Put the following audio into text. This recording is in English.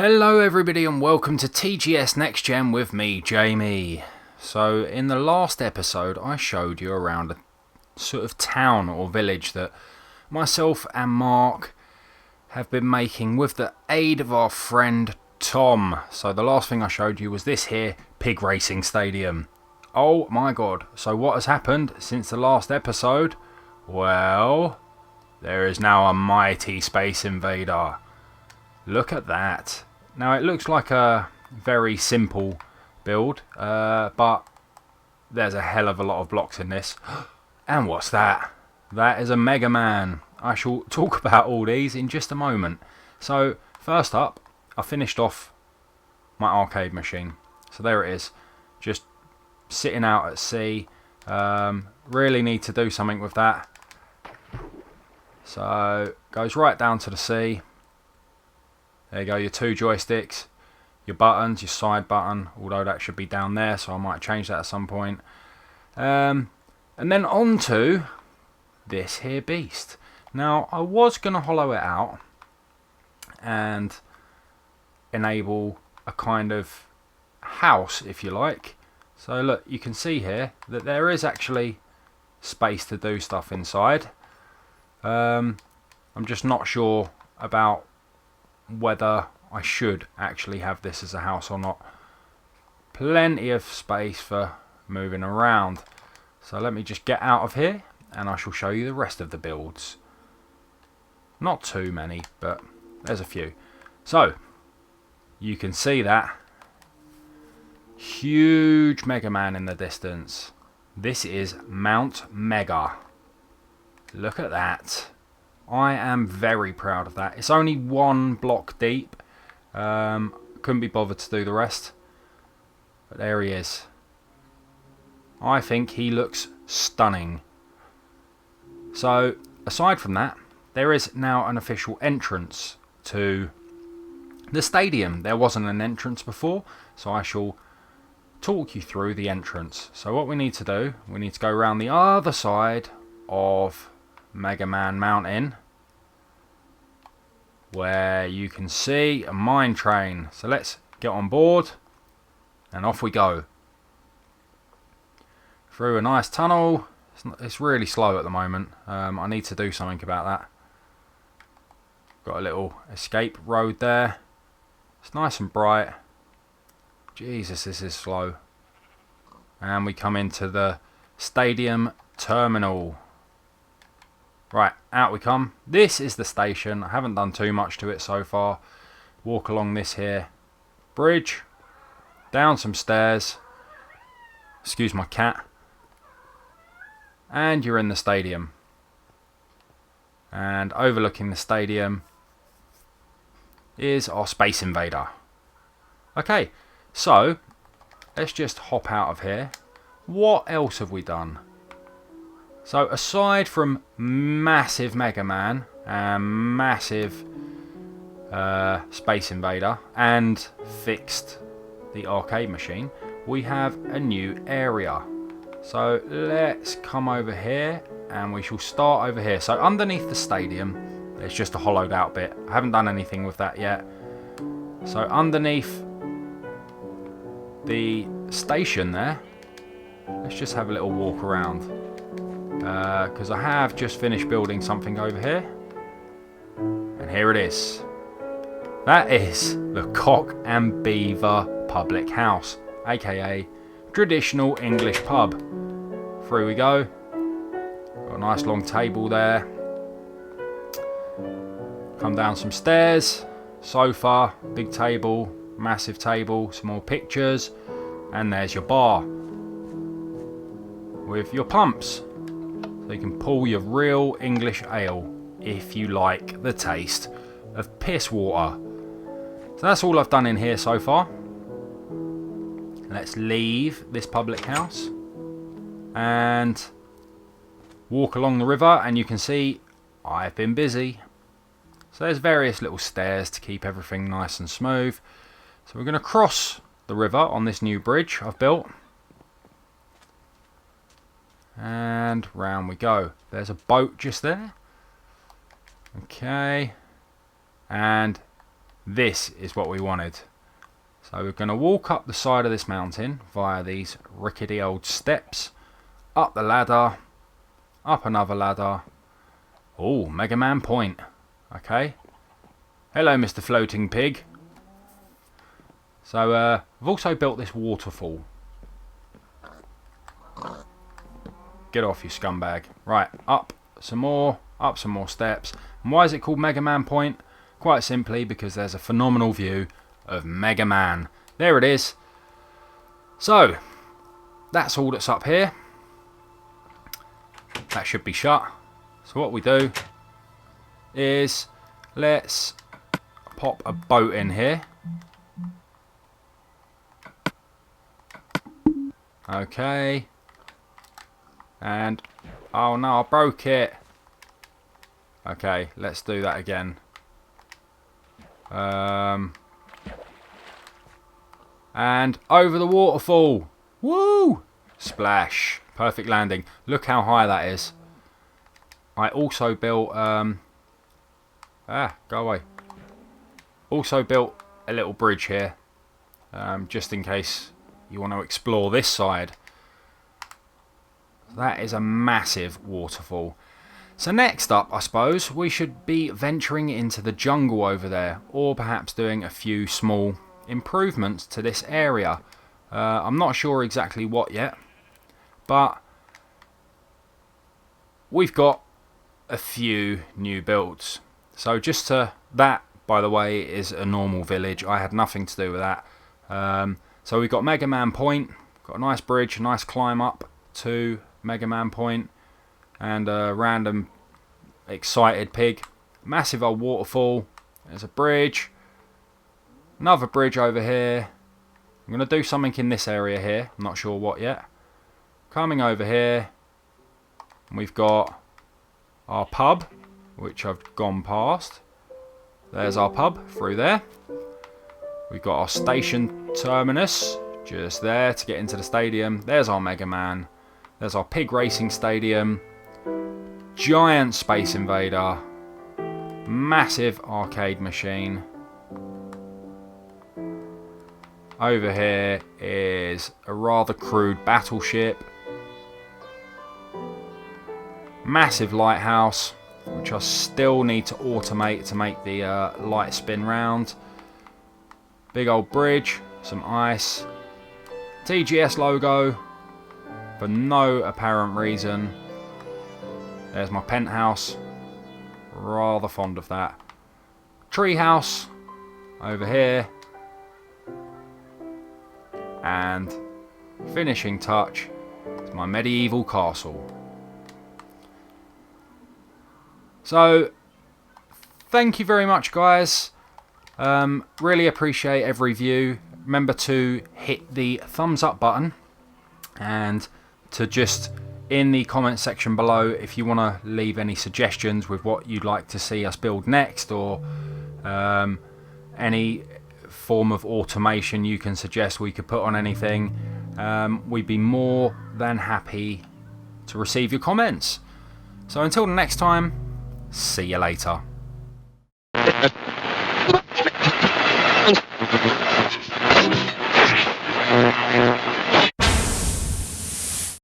Hello everybody and welcome to TGS Next Gen with me, Jamie. So in the last episode I showed you around a sort of town or village that myself and Mark have been making with the aid of our friend Tom. So the last thing I showed you was this here pig racing stadium. Oh my god, so what has happened since the last episode? Well, there is now a mighty space invader. Look at that. Now it looks like a very simple build, but there's a hell of a lot of blocks in this. And what's that? That is a Mega Man. I shall talk about all these in just a moment. So first up, I finished off my arcade machine. So there it is, just sitting out at sea. Really need to do something with that. So goes right down to the sea. There you go, your two joysticks, your buttons, your side button, although that should be down there, so I might change that at some point. And then onto this here beast. Now, I was going to hollow it out and enable a kind of house, if you like. So look, you can see here that there is actually space to do stuff inside. I'm just not sure about whether I should actually have this as a house or not. Plenty of space for moving around. So let me just get out of here and I shall show you the rest of the builds. Not too many, but there's a few. So you can see that huge Mega Man in the distance. This is Mount Mega. Look at that. I am very proud of that. It's only one block deep. Couldn't be bothered to do the rest. But there he is. I think he looks stunning. So, aside from that, there is now an official entrance to the stadium. There wasn't an entrance before, so I shall talk you through the entrance. So what we need to do, we need to go around the other side of Mega Man Mountain, where you can see a mine train. So let's get on board and off we go through a nice tunnel. It's really slow at the moment. I need to do something about that. Got a little escape road there. It's nice and bright. Jesus, this is slow. And we come into the stadium terminal. Right, out we come. This is the station. I haven't done too much to it so far. Walk along this here bridge, down some stairs. Excuse my cat. And you're in the stadium. And overlooking the stadium is our Space Invader. Okay, so let's just hop out of here. What else have we done? So aside from massive Mega Man and massive Space Invader and fixed the arcade machine, we have a new area. So let's come over here and we shall start over here. So underneath the stadium, there's just a hollowed out bit. I haven't done anything with that yet. So underneath the station there, let's just have a little walk around. Because I have just finished building something over here. And here it is. That is the Cock and Beaver Public House, aka traditional English pub. Through we go. Got a nice long table there. Come down some stairs. Sofa, big table, massive table, some more pictures. And there's your bar with your pumps. So you can pull your real English ale if you like the taste of piss water. So that's all I've done in here so far. Let's leave this public house and walk along the river, and you can see I've been busy. So there's various little stairs to keep everything nice and smooth. So we're going to cross the river on this new bridge I've built. And round we go. There's a boat just there. Okay. And This is what we wanted. So we're going to walk up the side of this mountain via these rickety old steps, up the ladder, up another ladder. Oh, Mega Man Point. Okay. Hello, Mr. Floating Pig. So I've also built this waterfall. Get off, you scumbag. Right, up some more steps. And why is it called Mega Man Point? Quite simply because there's a phenomenal view of Mega Man. There it is. So, that's all that's up here. That should be shut. So what we do is let's pop a boat in here. Okay. And, oh no, I broke it. Okay, let's do that again. And over the waterfall. Woo! Splash. Perfect landing. Look how high that is. I also built go away. Also built a little bridge here. Just in case you want to explore this side. That is a massive waterfall. So next up, I suppose, we should be venturing into the jungle over there, or perhaps doing a few small improvements to this area. I'm not sure exactly what yet, but we've got a few new builds. So just to that, by the way, is a normal village. I had nothing to do with that. So we've got Mega Man Point, got a nice bridge, a nice climb up to Mega Man Point, and a random excited pig. Massive old waterfall. There's a bridge. Another bridge over here. I'm going to do something in this area here. I'm not sure what yet. Coming over here, we've got our pub, which I've gone past. There's our pub through there. We've got our station terminus just there to get into the stadium. There's our Mega Man. There's our pig racing stadium. Giant Space Invader. Massive arcade machine. Over here is a rather crude battleship. Massive lighthouse, which I still need to automate to make the light spin round. Big old bridge, some ice. TGS logo, for no apparent reason. There's my penthouse. Rather fond of that. Treehouse over here. And finishing touch is my medieval castle. So, thank you very much, guys. Really appreciate every view. Remember to hit the thumbs up button, and to just in the comment section below if you want to leave any suggestions with what you'd like to see us build next, or any form of automation you can suggest we could put on anything. We'd be more than happy to receive your comments. So until the next time, see you later.